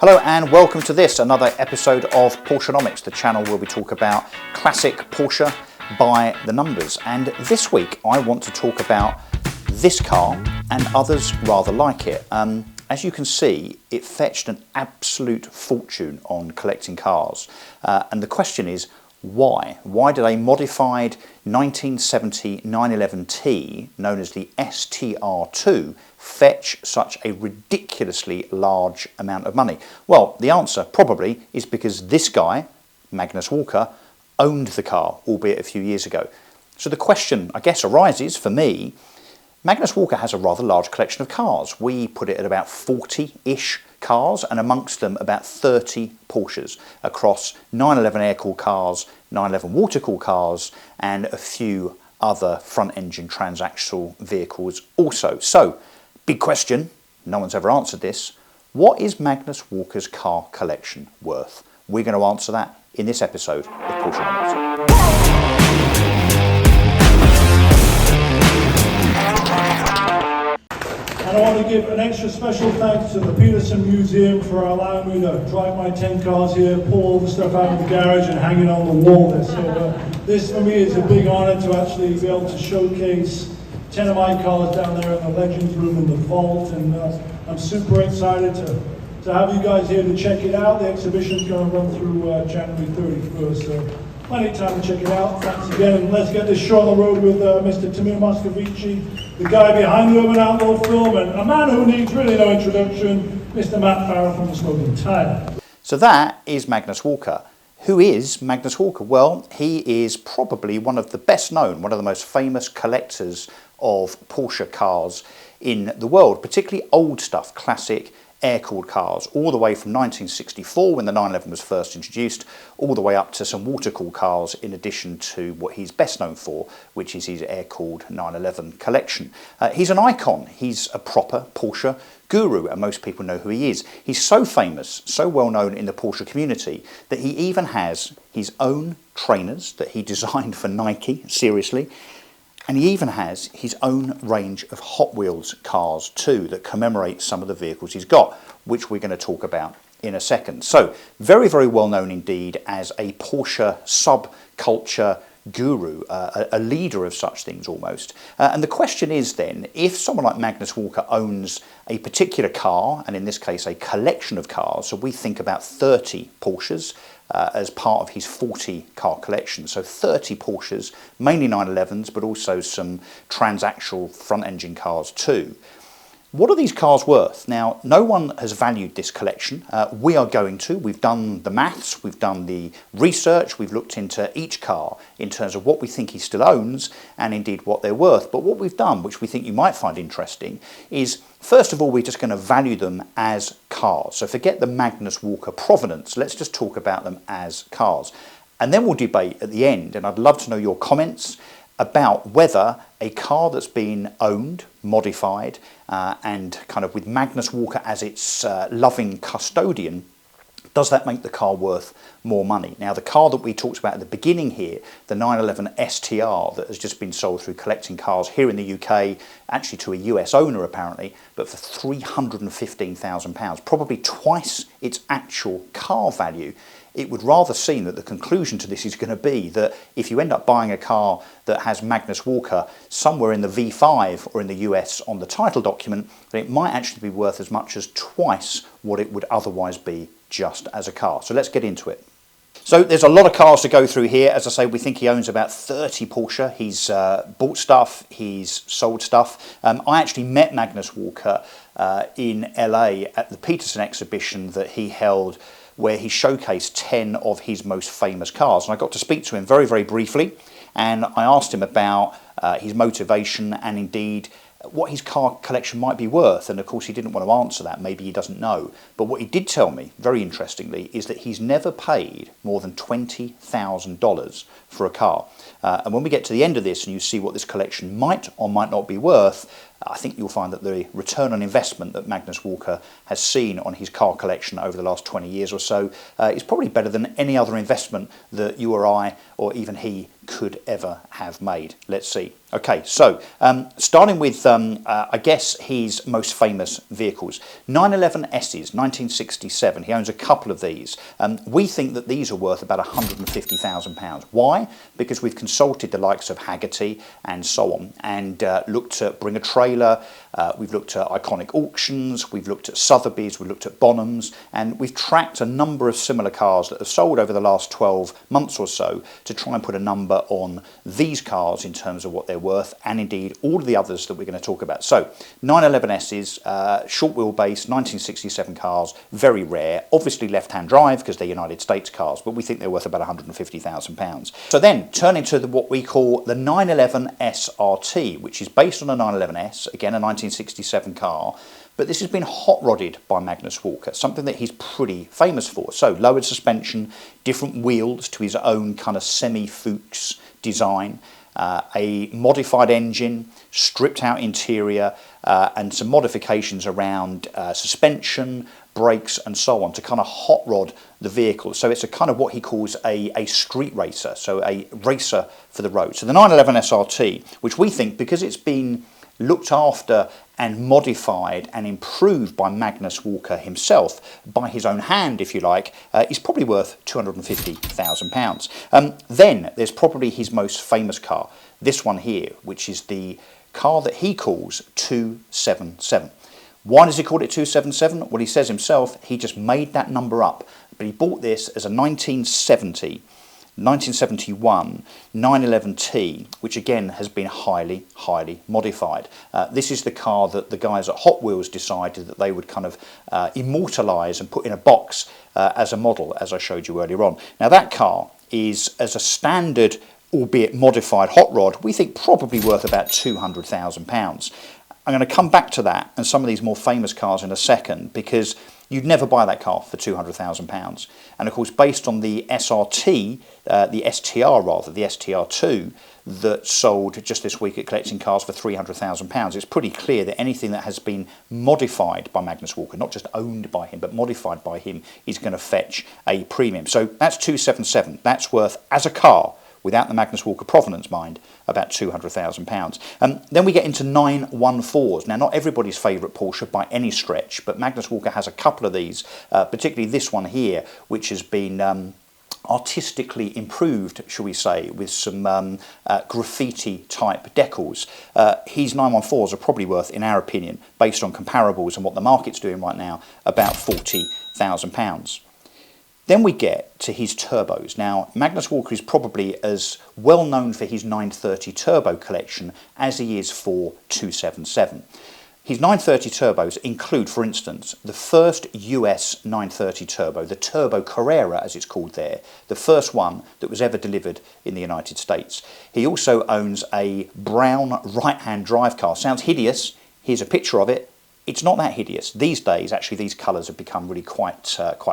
Hello and welcome to this, another episode of Porschenomics, the channel where we talk about classic Porsche by the numbers. And this week I want to talk about this car and others rather like it. As you can see, it fetched an absolute fortune on collecting cars. And the question is, why? Why did a modified 1970 911T, known as the STR2, fetch such a ridiculously large amount of money? Well, the answer probably is because this guy, Magnus Walker, owned the car, albeit a few years ago. So the question, I guess, arises for me, Magnus Walker has a rather large collection of cars. We put it at about 40-ish cars, and amongst them about 30 Porsches across 911 air-cooled cars, 911 water-cooled cars, and a few other front-engine transaxle vehicles also. So, big question, no one's ever answered this, what is Magnus Walker's car collection worth? We're going to answer that in this episode of Porschenomics. And I want to give an extra special thanks to the Peterson Museum for allowing me to drive my 10 cars here, pull all the stuff out of the garage and hang it on the wall there. So this for me is a big honor to actually be able to showcase 10 of my cars down there in the Legends Room in the vault, and I'm super excited to have you guys here to check it out. The exhibition's going to run through January 31st, so plenty of time to check it out. Thanks again, and let's get this show on the road with Mr. Tamir Moscovici, the guy behind the Urban Outlaw film, and a man who needs really no introduction, Mr. Matt Farrell from the Smoking Tire. So that is Magnus Walker. Who is Magnus Walker? Well, he is probably one of the best known, one of the most famous collectors of Porsche cars in the world, particularly old stuff, classic air-cooled cars, all the way from 1964 when the 911 was first introduced, all the way up to some water-cooled cars, in addition to what he's best known for, which is his air-cooled 911 collection. He's an icon. He's a proper Porsche guru, and most people know who he is. He's so famous, so well known in the Porsche community, that he even has his own trainers that he designed for Nike, seriously. And he even has his own range of Hot Wheels cars too that commemorate some of the vehicles he's got, which we're going to talk about in a second. So, very, very well known indeed as a Porsche subculture guru, a leader of such things almost. And the question is then, if someone like Magnus Walker owns a particular car, and in this case a collection of cars, so we think about 30 Porsches, as part of his 40 car collection. So 30 Porsches, mainly 911s, but also some transaxle front engine cars too. What are these cars worth? Now, no one has valued this collection. We are going to. We've done the maths, we've done the research, we've looked into each car in terms of what we think he still owns and indeed what they're worth. But what we've done, which we think you might find interesting, is first of all, we're just going to value them as cars. So forget the Magnus Walker provenance. Let's just talk about them as cars. And then we'll debate at the end, and I'd love to know your comments about whether a car that's been owned, modified, and kind of with Magnus Walker as its loving custodian, does that make the car worth more money? Now, the car that we talked about at the beginning here, the 911 STR that has just been sold through Collecting Cars here in the UK, actually to a US owner apparently, but for £315,000, probably twice its actual car value. It would rather seem that the conclusion to this is going to be that if you end up buying a car that has Magnus Walker somewhere in the V5 or in the US on the title document, then it might actually be worth as much as twice what it would otherwise be just as a car. So let's get into it. So there's a lot of cars to go through here. As I say, we think he owns about 30 Porsche. He's bought stuff, he's sold stuff. I actually met Magnus Walker in LA at the Peterson exhibition that he held, where he showcased 10 of his most famous cars. And I got to speak to him very, very briefly, and I asked him about his motivation and indeed what his car collection might be worth. And of course he didn't want to answer that, maybe he doesn't know. But what he did tell me, very interestingly, is that he's never paid more than $20,000 for a car. And when we get to the end of this and you see what this collection might or might not be worth, I think you'll find that the return on investment that Magnus Walker has seen on his car collection over the last 20 years or so is probably better than any other investment that you or I or even he could ever have made. Let's see. Okay, so starting with, I guess, his most famous vehicles. 911S's, 1967. He owns a couple of these. We think that these are worth about £150,000. Why? Because we've consulted the likes of Haggerty and so on, and looked at Bring a Trailer, we've looked at Iconic Auctions, we've looked at Sotheby's, we've looked at Bonhams, and we've tracked a number of similar cars that have sold over the last 12 months or so to try and put a number on these cars in terms of what they're worth, and indeed all of the others that we're going to talk about. So 911S's, short wheelbase, 1967 cars, very rare, obviously left-hand drive because they're United States cars, but we think they're worth about £150,000. So then turning to what we call the 911 SRT, which is based on a 911S, again a 1967 car, but this has been hot rodded by Magnus Walker, something that he's pretty famous for. So lowered suspension, different wheels to his own kind of semi-Fuchs design, a modified engine, stripped out interior, and some modifications around suspension, brakes and so on to kind of hot rod the vehicle. So it's a kind of what he calls a street racer, so a racer for the road. So the 911 SRT, which we think, because it's been looked after and modified and improved by Magnus Walker himself, by his own hand if you like, is probably worth £250,000. Then there's probably his most famous car, this one here, which is the car that he calls 277. Why does he call it 277? Well, he says himself he just made that number up, but he bought this as a 1971 911T, which again has been highly modified. This is the car that the guys at Hot Wheels decided that they would kind of immortalise and put in a box as a model, as I showed you earlier on. Now that car is, as a standard albeit modified hot rod, we think probably worth about £200,000. I'm going to come back to that and some of these more famous cars in a second, because you'd never buy that car for £200,000. And of course, based on the SRT, the STR2, that sold just this week at Collecting Cars for £300,000, it's pretty clear that anything that has been modified by Magnus Walker, not just owned by him, but modified by him, is going to fetch a premium. So that's 277. That's worth, as a car, without the Magnus Walker provenance mind, about £200,000. Then we get into 914s. Now, not everybody's favourite Porsche by any stretch, but Magnus Walker has a couple of these, particularly this one here, which has been artistically improved, shall we say, with some graffiti-type decals. His 914s are probably worth, in our opinion, based on comparables and what the market's doing right now, about £40,000. Then we get to his turbos. Now, Magnus Walker is probably as well known for his 930 turbo collection as he is for 277. His 930 turbos include, for instance, the first US 930 turbo, the Turbo Carrera as it's called there, the first one that was ever delivered in the United States. He also owns a brown right-hand drive car. Sounds hideous. Here's a picture of it. It's not that hideous. These days, actually, these colours have become really quite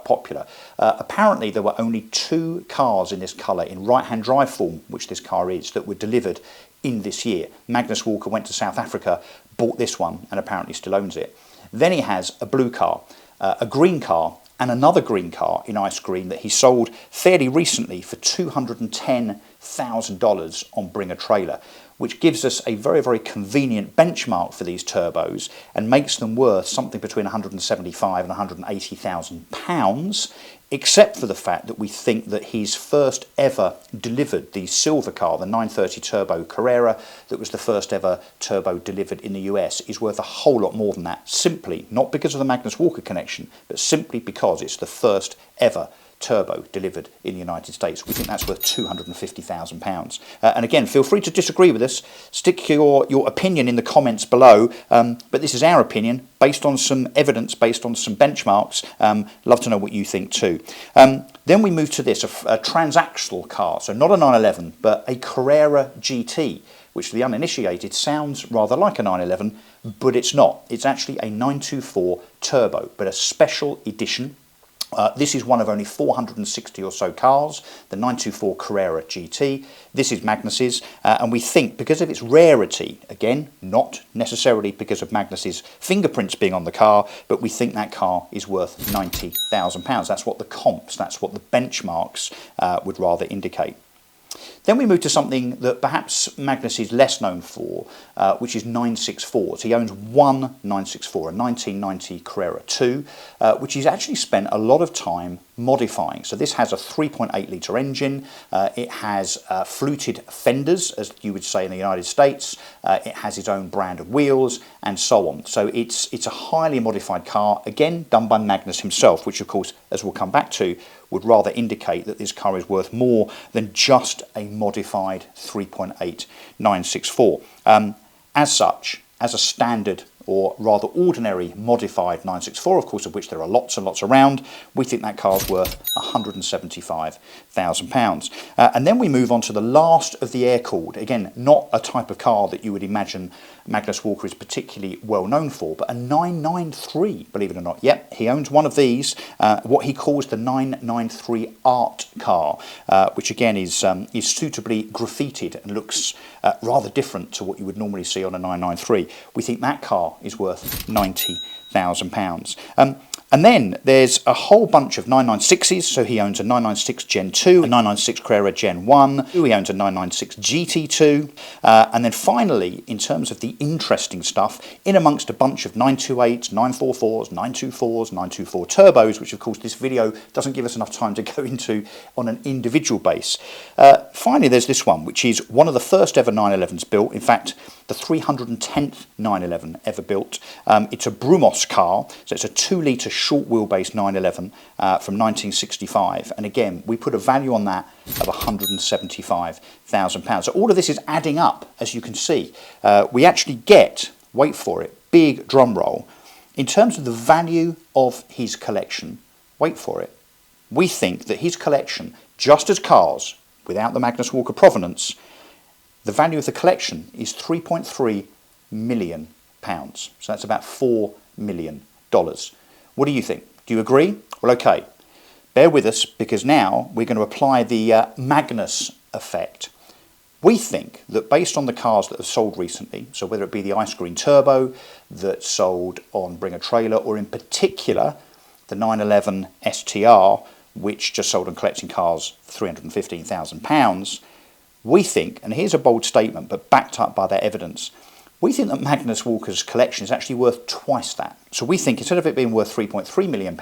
popular. Apparently, there were only 2 cars in this colour in right-hand drive form, which this car is, that were delivered in this year. Magnus Walker went to South Africa, bought this one, and apparently still owns it. Then he has a blue car, a green car, and another green car in ice green that he sold fairly recently for $210,000 on Bring a Trailer, which gives us a very convenient benchmark for these turbos and makes them worth something between £175,000 and £180,000, except for the fact that we think that his first ever delivered, the silver car, the 930 Turbo Carrera, that was the first ever turbo delivered in the US, is worth a whole lot more than that, simply, not because of the Magnus Walker connection, but simply because it's the first ever turbo delivered in the United States. We think that's worth £250,000. And again, feel free to disagree with us. Stick your opinion in the comments below. But this is our opinion, based on some evidence, based on some benchmarks. Love to know what you think too. Then we move to this, a transactional car. So not a 911, but a Carrera GT, which to the uninitiated sounds rather like a 911, but it's not. It's actually a 924 turbo, but a special edition This is one of only 460 or so cars, the 924 Carrera GT. This is Magnus's, and we think because of its rarity, again, not necessarily because of Magnus's fingerprints being on the car, but we think that car is worth £90,000. That's what the comps, that's what the benchmarks would rather indicate. Then we move to something that perhaps Magnus is less known for, which is 964s. He owns one 964, a 1990 Carrera 2, which he's actually spent a lot of time modifying. So this has a 3.8 litre engine, it has fluted fenders, as you would say in the United States, it has its own brand of wheels, and so on. So it's a highly modified car, again done by Magnus himself, which of course, as we'll come back to, would rather indicate that this car is worth more than just a modified 3.8 964. As such, as a standard or rather ordinary modified 964, of course, of which there are lots and lots around, we think that car's worth £175,000. And then we move on to the last of the air-cooled, again, not a type of car that you would imagine Magnus Walker is particularly well known for, but a 993, believe it or not. Yep, he owns one of these, what he calls the 993 art car, which again is suitably graffitied and looks rather different to what you would normally see on a 993. We think that car is worth £90,000. And then there's a whole bunch of 996s, so he owns a 996 Gen 2, a 996 Carrera Gen 1, he owns a 996 GT2, and then finally, in terms of the interesting stuff, in amongst a bunch of 928s, 944s, 924s, 924 turbos, which of course this video doesn't give us enough time to go into on an individual base. Finally, there's this one, which is one of the first ever 911s built, in fact, the 310th 911 ever built. It's a Brumos car, so it's a 2 litre short wheelbase 911 from 1965, and again we put a value on that of £175,000. So all of this is adding up, as you can see. We actually get, wait for it, big drum roll, in terms of the value of his collection, wait for it, we think that his collection, just as cars without the Magnus Walker provenance, the value of the collection is £3.3 million. So that's about $4 million. What do you think? Do you agree? Well, okay. Bear with us, because now we're going to apply the Magnus effect. We think that based on the cars that have sold recently, so whether it be the Ice Green Turbo that sold on Bring a Trailer, or in particular the 911 STR, which just sold on Collecting Cars for £315,000, we think, and here's a bold statement but backed up by their evidence, we think that Magnus Walker's collection is actually worth twice that. So we think instead of it being worth £3.3 million,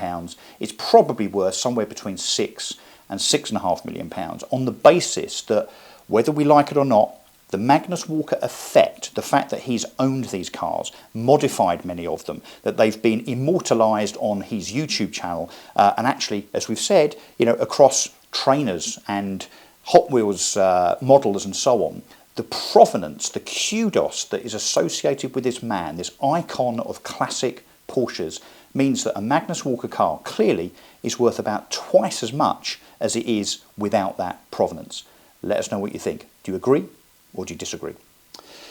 it's probably worth somewhere between £6 and £6.5 million, on the basis that, whether we like it or not, the Magnus Walker effect, the fact that he's owned these cars, modified many of them, that they've been immortalised on his YouTube channel, and actually, as we've said, you know, across trainers and Hot Wheels models and so on, the provenance, the kudos that is associated with this man, this icon of classic Porsches, means that a Magnus Walker car clearly is worth about twice as much as it is without that provenance. Let us know what you think. Do you agree or do you disagree?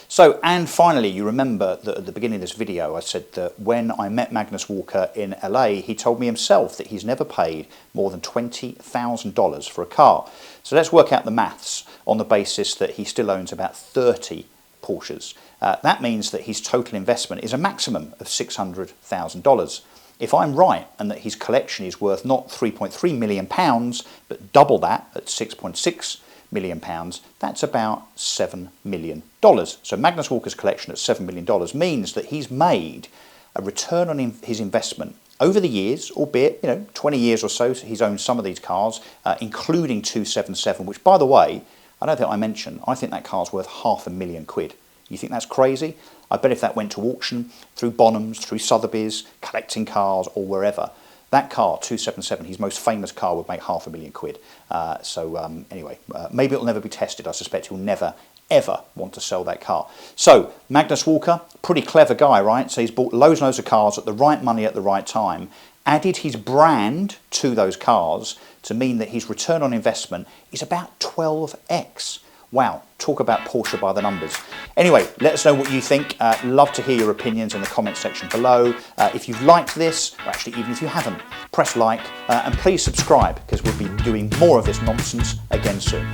So, and finally, you remember that at the beginning of this video I said that when I met Magnus Walker in LA, he told me himself that he's never paid more than $20,000 for a car. So let's work out the maths on the basis that he still owns about 30 Porsches. That means that his total investment is a maximum of $600,000. If I'm right, and that his collection is worth not £3.3 million, but double that at £6.6 million, that's about $7 million. So Magnus Walker's collection at $7 million means that he's made a return on his investment over the years, albeit, you know, 20 years or so, he's owned some of these cars, including 277, which, by the way, I don't think I mentioned, I think that car's worth £500,000. You think that's crazy? I bet if that went to auction, through Bonhams, through Sotheby's, Collecting Cars, or wherever, that car, 277, his most famous car, would make £500,000. Anyway, maybe it'll never be tested. I suspect he'll never, ever want to sell that car. So, Magnus Walker, pretty clever guy, right? So he's bought loads and loads of cars at the right money at the right time, added his brand to those cars to mean that his return on investment is about 12x. Wow, talk about Porsche by the numbers. Anyway, let us know what you think. Love to hear your opinions in the comment section below. If you've liked this, or actually even if you haven't, press like and please subscribe because we'll be doing more of this nonsense again soon.